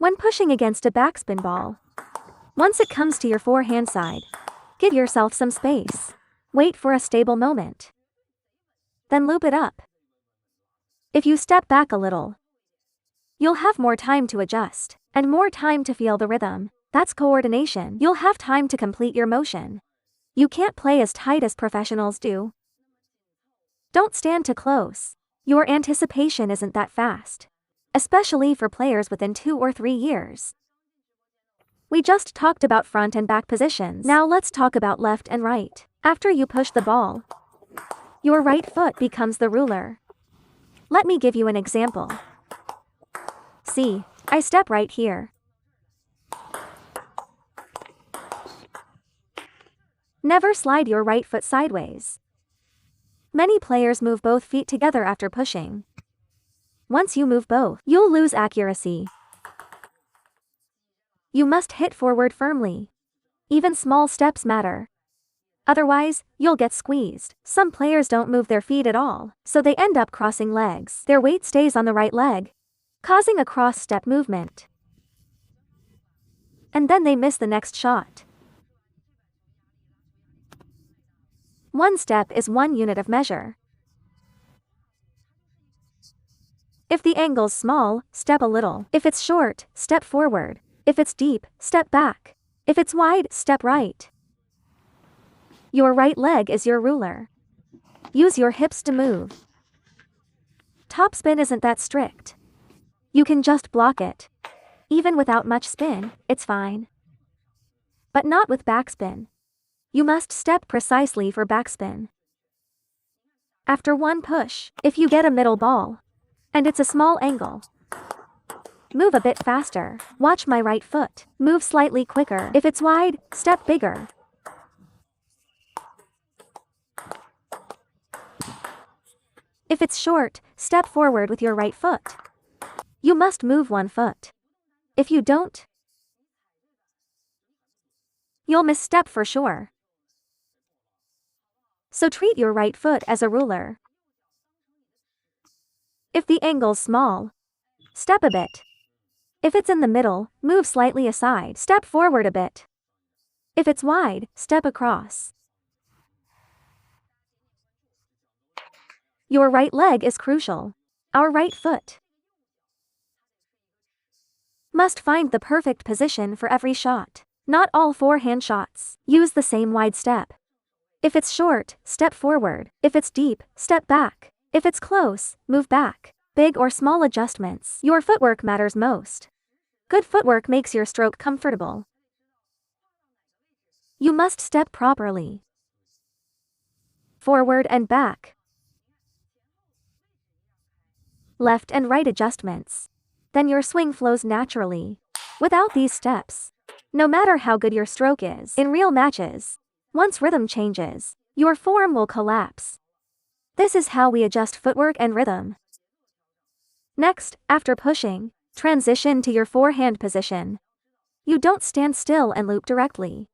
When pushing against a backspin ball, once it comes to your forehand side, give yourself some space. Wait for a stable moment. Then loop it up. If you step back a little, you'll have more time to adjust, and more time to feel the rhythm. That's coordination. You'll have time to complete your motion. You can't play as tight as professionals do. Don't stand too close. Your anticipation isn't that fast, especially for players within 2 or 3 years. We just talked about front and back positions. Now let's talk about left and right. After you push the ball, your right foot becomes the ruler. Let me give you an example. See, I step right here. Never slide your right foot sideways. Many players move both feet together after pushing. Once you move both, you'll lose accuracy. You must hit forward firmly. Even small steps matter. Otherwise, you'll get squeezed. Some players don't move their feet at all, so they end up crossing legs. Their weight stays on the right leg, causing a cross-step movement. And then they miss the next shot. One step is 1 unit of measure. If the angle's small, step a little. If it's short, step forward. If it's deep, step back. If it's wide, step right. Your right leg is your ruler. Use your hips to move. Topspin isn't that strict. You can just block it. Even without much spin, it's fine. But not with backspin. You must step precisely for backspin. After one push, if you get a middle ball, and it's a small angle, move a bit faster. Watch my right foot. Move slightly quicker. If it's wide, step bigger. If it's short, step forward with your right foot. You must move one foot. If you don't, you'll misstep for sure. So treat your right foot as a ruler. If the angle's small, step a bit. If it's in the middle, move slightly aside. Step forward a bit. If it's wide, step across. Your right leg is crucial. Our right foot must find the perfect position for every shot. Not all forehand shots use the same wide step. If it's short, step forward. If it's deep, step back. If it's close, move back. Big or small adjustments. Your footwork matters most. Good footwork makes your stroke comfortable. You must step properly. Forward and back. Left and right adjustments. Then your swing flows naturally. Without these steps, no matter how good your stroke is, in real matches, once rhythm changes, your form will collapse. This is how we adjust footwork and rhythm. Next, after pushing, transition to your forehand position. You don't stand still and loop directly.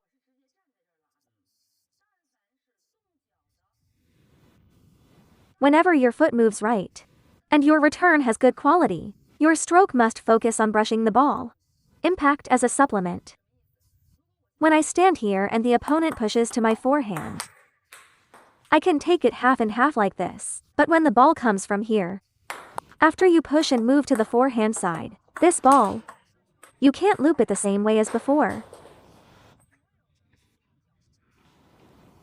Whenever your foot moves right, and your return has good quality, your stroke must focus on brushing the ball. Impact as a supplement. When I stand here and the opponent pushes to my forehand, I can take it half and half like this. But when the ball comes from here, after you push and move to the forehand side, this ball, you can't loop it the same way as before.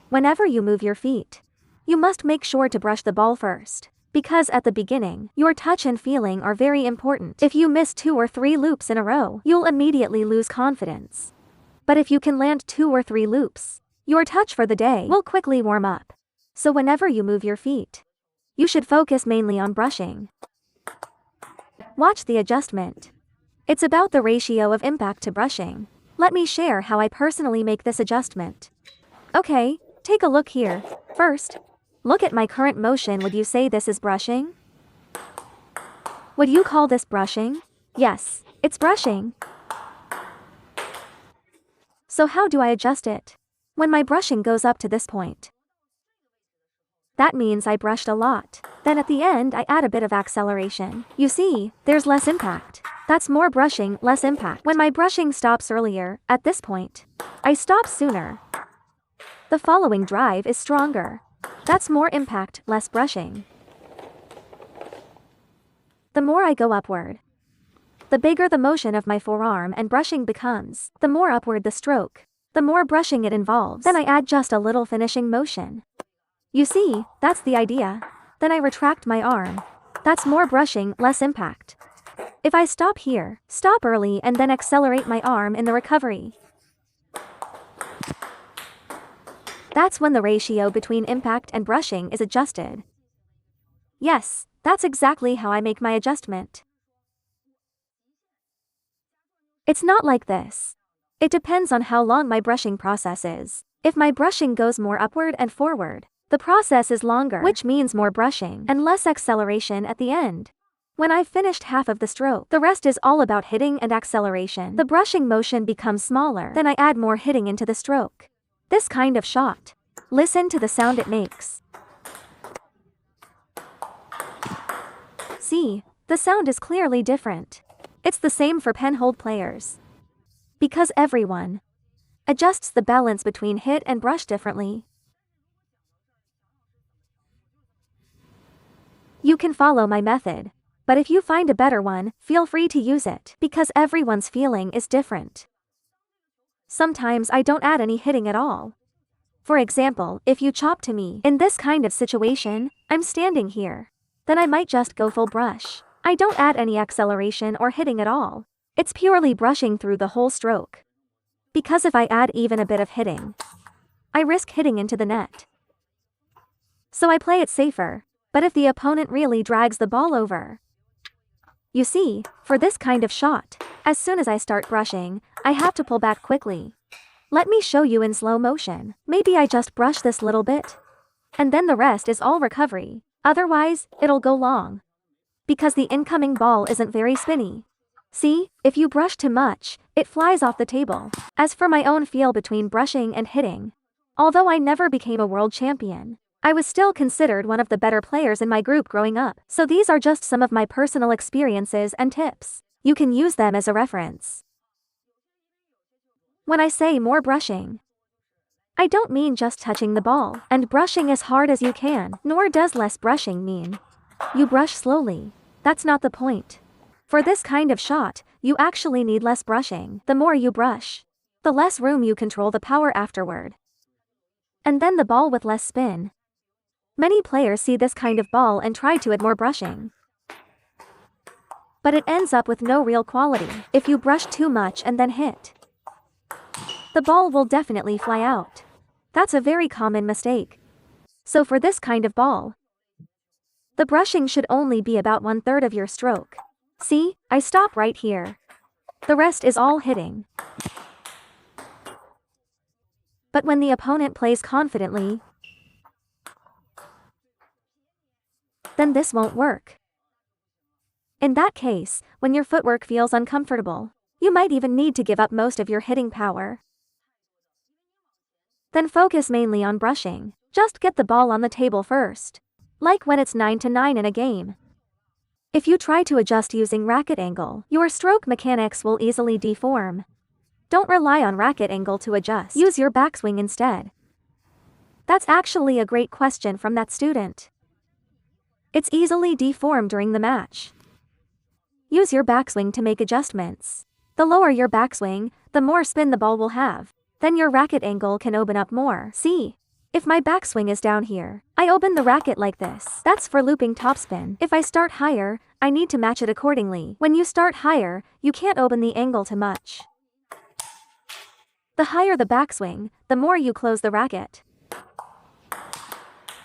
Whenever you move your feet, you must make sure to brush the ball first, because at the beginning, your touch and feeling are very important. If you miss 2 or 3 loops in a row, you'll immediately lose confidence. But if you can land 2 or 3 loops, your touch for the day will quickly warm up. So whenever you move your feet, you should focus mainly on brushing. Watch the adjustment. It's about the ratio of impact to brushing. Let me share how I personally make this adjustment. Okay, take a look here. First, look at my current motion. Would you say this is brushing? Would you call this brushing? Yes, it's brushing. So how do I adjust it? When my brushing goes up to this point, that means I brushed a lot. Then at the end I add a bit of acceleration. You see, there's less impact. That's more brushing, less impact. When my brushing stops earlier, at this point, I stop sooner. The following drive is stronger. That's more impact, less brushing. The more I go upward, the bigger the motion of my forearm and brushing becomes. The more upward the stroke, the more brushing it involves. Then I add just a little finishing motion. You see, that's the idea. Then I retract my arm. That's more brushing, less impact. If I stop here, stop early and then accelerate my arm in the recovery. That's when the ratio between impact and brushing is adjusted. Yes, that's exactly how I make my adjustment. It's not like this. It depends on how long my brushing process is. If my brushing goes more upward and forward, the process is longer, which means more brushing and less acceleration at the end. When I've finished half of the stroke, the rest is all about hitting and acceleration. The brushing motion becomes smaller, then I add more hitting into the stroke. This kind of shot. Listen to the sound it makes. See, the sound is clearly different. It's the same for pen-hold players. Because everyone adjusts the balance between hit and brush differently. You can follow my method, but if you find a better one, feel free to use it, because everyone's feeling is different. Sometimes I don't add any hitting at all. For example, if you chop to me, in this kind of situation, I'm standing here. Then I might just go full brush. I don't add any acceleration or hitting at all. It's purely brushing through the whole stroke. Because if I add even a bit of hitting, I risk hitting into the net. So I play it safer, but if the opponent really drags the ball over. You see, for this kind of shot, as soon as I start brushing, I have to pull back quickly. Let me show you in slow motion. Maybe I just brush this little bit. And then the rest is all recovery. Otherwise, it'll go long. Because the incoming ball isn't very spinny. See, if you brush too much, it flies off the table. As for my own feel between brushing and hitting, although I never became a world champion, I was still considered one of the better players in my group growing up. So these are just some of my personal experiences and tips. You can use them as a reference. When I say more brushing, I don't mean just touching the ball and brushing as hard as you can, nor does less brushing mean you brush slowly. That's not the point. For this kind of shot, you actually need less brushing. The more you brush, the less room you control the power afterward. And then the ball with less spin. Many players see this kind of ball and try to add more brushing. But it ends up with no real quality. If you brush too much and then hit, the ball will definitely fly out. That's a very common mistake. So for this kind of ball, the brushing should only be about 1/3 of your stroke. See, I stop right here. The rest is all hitting. But when the opponent plays confidently, then this won't work. In that case, when your footwork feels uncomfortable, you might even need to give up most of your hitting power. Then focus mainly on brushing. Just get the ball on the table first. Like when it's 9-9 in a game. If you try to adjust using racket angle, your stroke mechanics will easily deform. Don't rely on racket angle to adjust. Use your backswing instead. That's actually a great question from that student. It's easily deformed during the match. Use your backswing to make adjustments. The lower your backswing, the more spin the ball will have. Then your racket angle can open up more. See? If my backswing is down here, I open the racket like this. That's for looping topspin. If I start higher, I need to match it accordingly. When you start higher, you can't open the angle too much. The higher the backswing, the more you close the racket.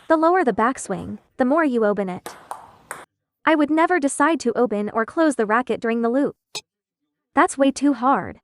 The lower the backswing, the more you open it. I would never decide to open or close the racket during the loop. That's way too hard.